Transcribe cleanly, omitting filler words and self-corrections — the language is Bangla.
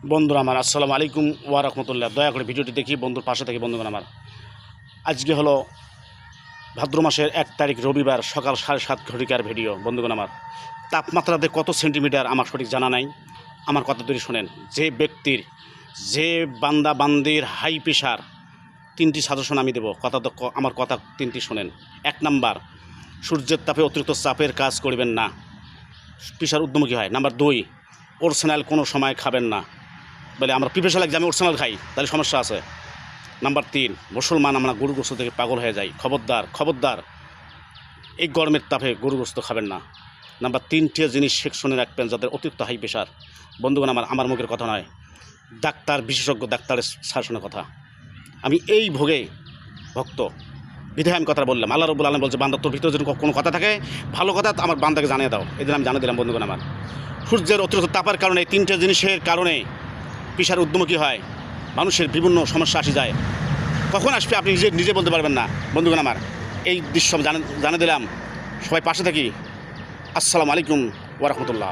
বন্ধুরা আমার আসসালামু আলাইকুম ওয়া রাহমাতুল্লাহ। দয়া করে ভিডিওটি দেখি, বন্ধুর পাশে থাকি। বন্ধুগণ আমার, আজকে হলো ভাদ্র মাসের 1 তারিখ রবিবার, সকাল 7:30 ঘটিকার ভিডিও। বন্ধুগণ আমার, তাপমাত্রাতে কত সেন্টিমিটার আমার সঠিক জানা নাই। আমার কথা ধরে শোনেন। যে বান্দা বান্দির হাই প্রেশার, 3টি সাজেশন আমি দেবো। আমার কথা 3টি শোনেন। 1 নাম্বার, সূর্যের তাপে অতিরিক্ত চাপের কাজ করবেন না, প্রেশার ঊর্ধ্বমুখী হয়। নাম্বার 2, অরিজিনাল কোনো সময় খাবেন না। বলে আমরা প্রিপারেশন এক্সামে অরিজিনাল খাই, তাহলে সমস্যা আছে। নাম্বার 3, মুসলমান আমরা গরু গোস্ত থেকে পাগল হয়ে যাই। খবরদার এই গরমের তাপে গরু গোস্ত খাবেন না। নাম্বার 3টে জিনিস সেকশনে রাখবেন যাদের অতিরিক্ত হাই প্রেশার। বন্ধুগণ আমার মুখের কথা নয়, ডাক্তার, বিশেষজ্ঞ ডাক্তারের শাসনের কথা। আমি এই ভোগে ভক্ত বিধায় আমি কথা বললাম। আল্লাহ রাব্বুল আলামিন বলছে, বান্দা তোর ভিতরে যদি কোনো কথা থাকে, ভালো কথা আমার বান্দাকে জানিয়ে দাও। এদিন আমি জানিয়ে দিলাম। বন্ধুগণ আমার, সূর্যের অতিরিক্ত তাপের কারণে 3টে জিনিসের কারণে প্রেশার ঊর্ধ্বমুখী হয়, মানুষের বিভিন্ন সমস্যা আসে যায়। কখন আসবে আপনি নিজে বলতে পারবেন না। বন্ধুগণ আমার, এই দৃশ্য জানিয়ে দিলাম। সবাই পাশে থাকি। আসসালামু আলাইকুম ওয়া রাহমাতুল্লাহ।